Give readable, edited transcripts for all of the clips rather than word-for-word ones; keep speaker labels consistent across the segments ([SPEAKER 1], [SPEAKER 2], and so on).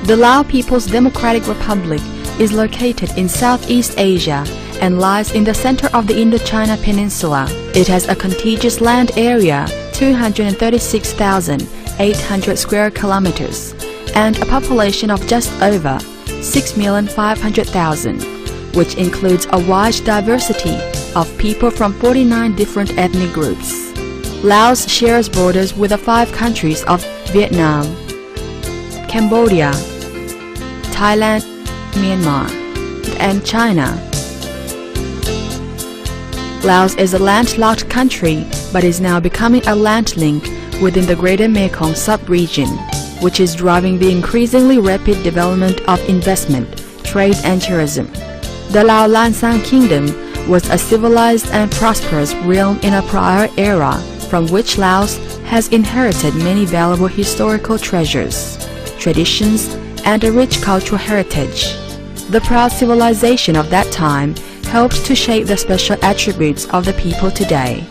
[SPEAKER 1] The Lao People's Democratic Republic is located in Southeast Asia and lies in the center of the Indochina Peninsula. It has a contiguous land area 236,800 square kilometers and a population of just over 6,500,000, which includes a wide diversity of people from 49 different ethnic groups. Laos shares borders with the 5 countries of Vietnam, Cambodia, Thailand, Myanmar, and China. Laos is a landlocked country but is now becoming a land link within the Greater Mekong sub-region, which is driving the increasingly rapid development of investment, trade and tourism. The Lao Lan Sang Kingdom was a civilized and prosperous realm in a prior era from which Laos has inherited many valuable historical treasures, traditions, and a rich cultural heritage. The proud civilization of that time helped to shape the special attributes of the people today.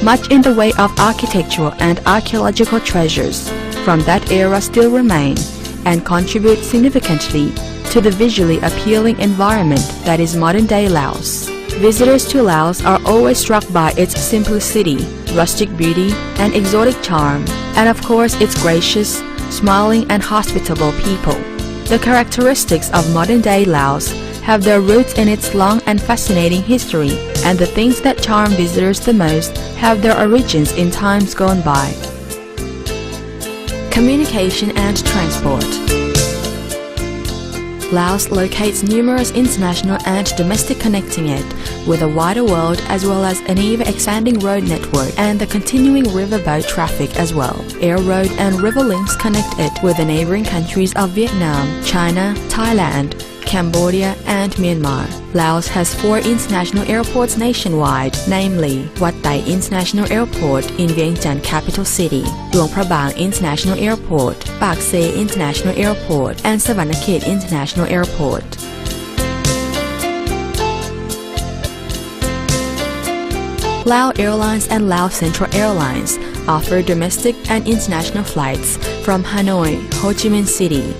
[SPEAKER 1] Much in the way of architectural and archaeological treasures from that era still remain and contribute significantly to the visually appealing environment that is modern-day Laos. Visitors to Laos are always struck by its simplicity, rustic beauty, and exotic charm, and of course its gracious, smiling and hospitable people. The characteristics of modern-day Laos have their roots in its long and fascinating history, and the things that charm visitors the most have their origins in times gone by. Communication and transport. Laos locates numerous international and domestic connecting it with a wider world as well as an ever-expanding road network and the continuing riverboat traffic as well. Air road and river links connect it with the neighboring countries of Vietnam, China, Thailand, Cambodia and Myanmar. Laos has 4 international airports nationwide, namely Wat Tai International Airport in Vientiane capital city, Luang Prabang International Airport, Pak Se International Airport, and Savannakhet International Airport. Lao Airlines and Lao Central Airlines offer domestic and international flights from Hanoi, Ho Chi Minh City,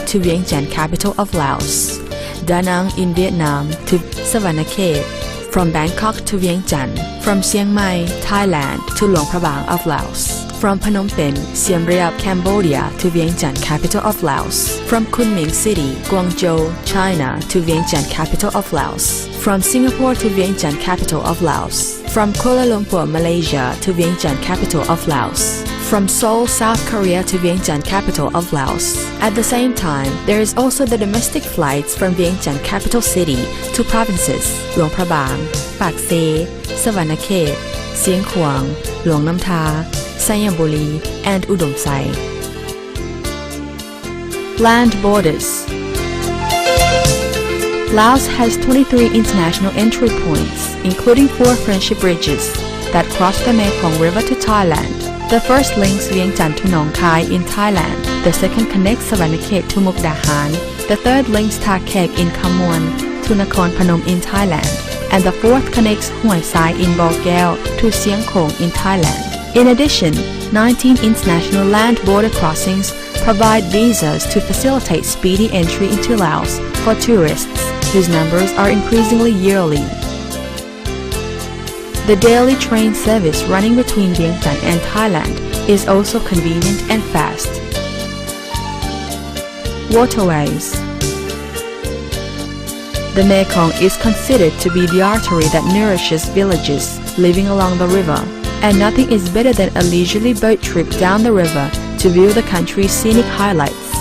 [SPEAKER 1] to Vientiane capital of Laos, Da Nang in Vietnam to Savannakhet, from Bangkok to Vientiane, from Chiang Mai, Thailand to Luang Prabang of Laos, from Phnom Penh, Siem Reap, Cambodia to Vientiane capital of Laos, from Kunming City, Guangzhou, China to Vientiane capital of Laos, from Singapore to Vientiane capital of Laos, from Kuala Lumpur, Malaysia to Vientiane capital of Laos, from Seoul, South Korea to Vientiane capital of Laos. At the same time, there is also the domestic flights from Vientiane capital city to provinces Luang Prabang, Pak Se, Savannakhet, Sieng Khwang, Luang Nam Tha, Sayambuli, and Udom Sai. Land borders. Laos has 23 international entry points, including 4 friendship bridges that cross the Mekong River to Thailand. The first links Vientiane to Nong Khai in Thailand. The second connects Savannakhet to Muk Dahan. The third links Tha Khek in Kham Muon to Nakhon Phanom in Thailand. And the fourth connects Hoi Sai in Bo Kaeo to Sieng Khong in Thailand. In addition, 19 international land border crossings provide visas to facilitate speedy entry into Laos for tourists, whose numbers are increasingly yearly. The daily train service running between Vientiane and Thailand is also convenient and fast. Waterways. The Mekong is considered to be the artery that nourishes villages living along the river, and nothing is better than a leisurely boat trip down the river to view the country's scenic highlights.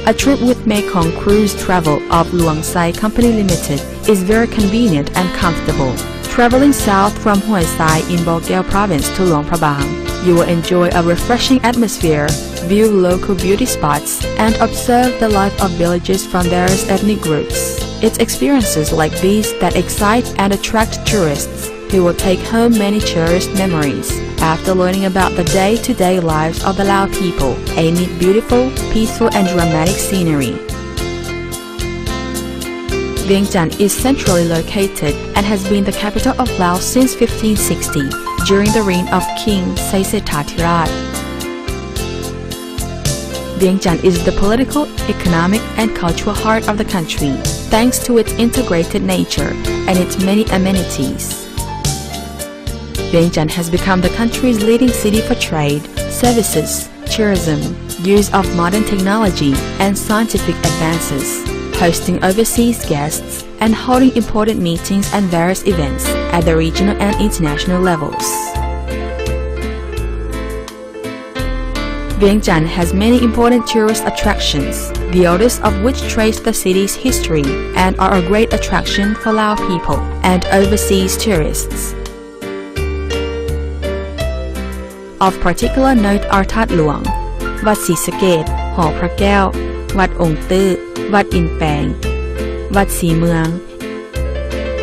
[SPEAKER 1] A trip with Mekong Cruise Travel of Luang Sai Company Limited is very convenient and comfortable. Traveling south from Hoi Sai in Bo Kaeo province to Luang Prabang, you will enjoy a refreshing atmosphere, view local beauty spots, and observe the life of villages from various ethnic groups. It's experiences like these that excite and attract tourists who will take home many cherished memories after learning about the day-to-day lives of the Lao people amid beautiful, peaceful, and dramatic scenery. Vientiane is centrally located and has been the capital of Laos since 1560 during the reign of King Saisethāthirāt. Vientiane is the political, economic, and cultural heart of the country, thanks to its integrated nature and its many amenities. Vientiane has become the country's leading city for trade, services, tourism, use of modern technology, and scientific advances, hosting overseas guests and holding important meetings and various events at the regional and international levels. Vientiane has many important tourist attractions, the oldest of which trace the city's history and are a great attraction for Lao people and overseas tourists. Of particular note are That Luang, วัดศรีสะเกษ หอพระแก้ว วัดองค์ตื้อ วัดอินแปง วัดศรีเมือง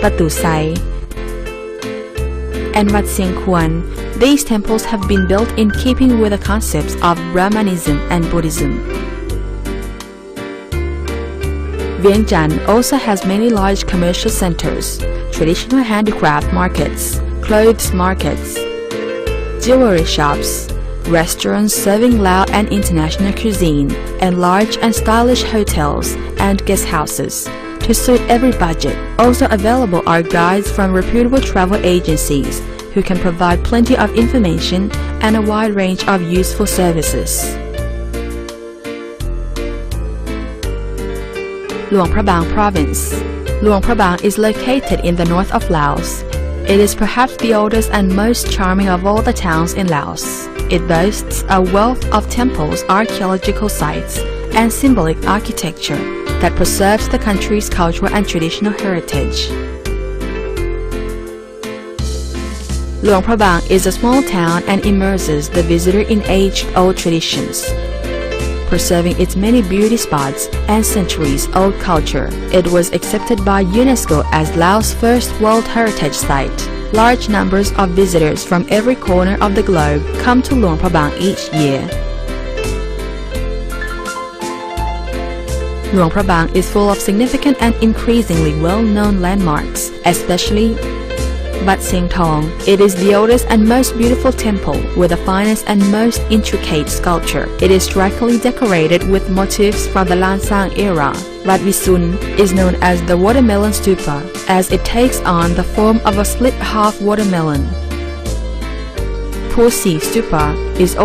[SPEAKER 1] ประตูไซ and วัดเสียงควร. These temples have been built in keeping with the concepts of Brahmanism and Buddhism. Vientiane also has many large commercial centers, traditional handicraft markets, clothes markets, jewelry shops, restaurants serving Lao and international cuisine, and large and stylish hotels and guest houses to suit every budget. Also available are guides from reputable travel agencies who can provide plenty of information and a wide range of useful services. Luang Prabang Province. Luang Prabang is located in the north of Laos. It is perhaps the oldest and most charming of all the towns in Laos. It boasts a wealth of temples, archaeological sites, and symbolic architecture that preserves the country's cultural and traditional heritage. Luang Prabang is a small town and immerses the visitor in age-old traditions, preserving its many beauty spots and centuries-old culture. It was accepted by UNESCO as Laos' first World Heritage Site. Large numbers of visitors from every corner of the globe come to Luang Prabang each year. Luang Prabang is full of significant and increasingly well-known landmarks, especially Wat Sieng Thong. It is the oldest and most beautiful temple with the finest and most intricate sculpture. It is strikingly decorated with motifs from the Lansang era. Wat Visun is known as the watermelon stupa, as it takes on the form of a split half watermelon. Pu Si stupa is